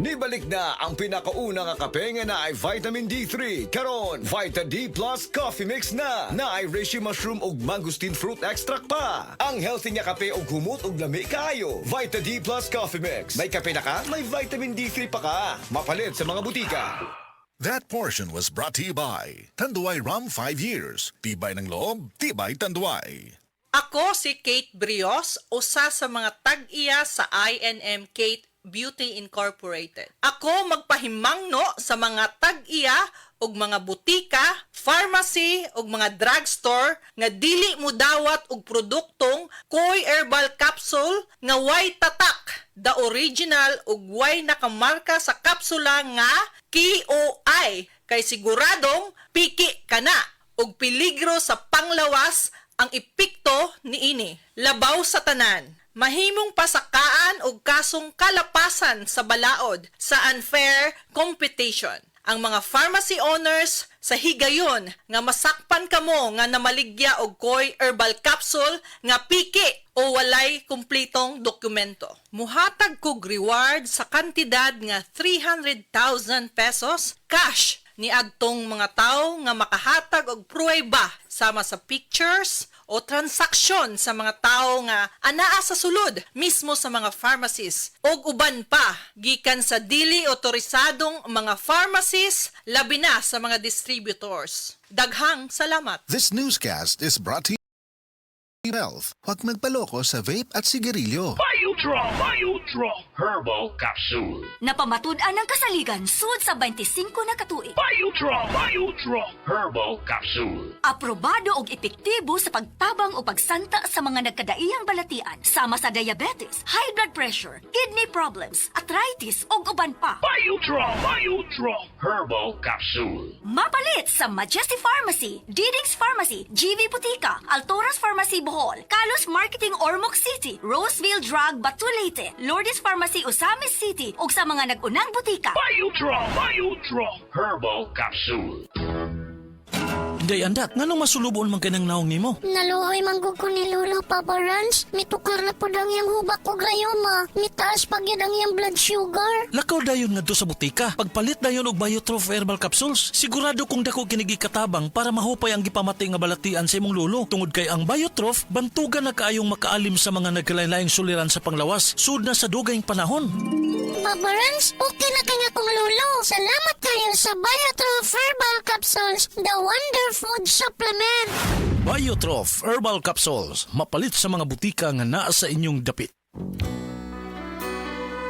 Nibalik na ang pinakauna nga kape nga na ay vitamin D3. Karon, Vita D Plus Coffee Mix na ay reishi mushroom ug mangosteen fruit extract pa. Ang healthy nga kape ug humot ug lami kaayo. Vita D Plus Coffee Mix. May kape na ka, may vitamin D3 pa ka. Mapalit sa mga butika. That portion was brought to you by Tanduay Rum 5 years. Tibay ng loob, tibay Tanduay. Ako si Kate Brios, usa sa mga tag-iya sa INM Kate Beauty Incorporated. Ako magpahimangno sa mga tag-iya ug mga butika, pharmacy ug mga drugstore nga dili mo dawat og produktong Koy Herbal Capsule nga way tatak, the original ug way nakamarka sa kapsula nga KOI kay siguradong piki kana ug peligro sa panglawas ang epekto niini. Labaw sa tanan. Mahimong pasakaan og kasong kalapasan sa balaod sa unfair competition. Ang mga pharmacy owners sa higayon nga masakpan kamo nga namaligya og Koy Herbal Capsule nga piki o walay kumpletong dokumento. Muhatag kog reward sa kantidad nga 300,000 pesos cash ni adtong mga tawo nga makahatag og pruweba sama sa pictures o transaksyon sa mga tao nga anaa sa sulod mismo sa mga pharmacies og uban pa gikan sa dili otorisadong mga pharmacies labi na sa mga distributors. Daghang salamat. This newscast is brought to you by Health. Huwag magpaloko sa vape at sigarilyo. Biodraw Herbal Capsule. Napamatud-an ng kasaligan sud sa 25 na katuig. Biodraw Herbal Capsule. Aprobado og epektibo sa pagtabang o pagsanta sa mga nagkadaiyang balatian sama sa diabetes, high blood pressure, kidney problems, arthritis ug uban pa. Biodraw Herbal Capsule. Mapalit sa Majesty Pharmacy, Diding's Pharmacy, GV Butika, Altoras Pharmacy Bohol, Kalos Marketing Ormoc City, Roseville Drug Batulete, Lourdes Pharmacy Osamis City ug sa mga nag-unang butika. Biodraw Herbal Capsule. Day andat, nganong masulubon man kanang naong nimo? Naluoy manggug ko ni Lolo Papa Rans. Mitukar na po ang iyang hubak o grayoma. Mitaas pag yan ang iyang blood sugar. Lakaw dayon ngadto sa butika. Pagpalit dayon og Biotrof Herbal Capsules, sigurado kung dako kinigi katabang para mahupay ang gipamatay nga balatian sa imong lolo. Tungod kay ang Biotrof bantugan na kaayong makaalim sa mga nagkalain-laing suliran sa panglawas sud na sa dugayng panahon. Papa Rans, okay na kanya kong lolo. Salamat kayo sa Biotrof Herbal Capsules, the wonder food supplement. Biotrof Herbal Capsules, mapalit sa mga butika nga naa sa inyong dapit.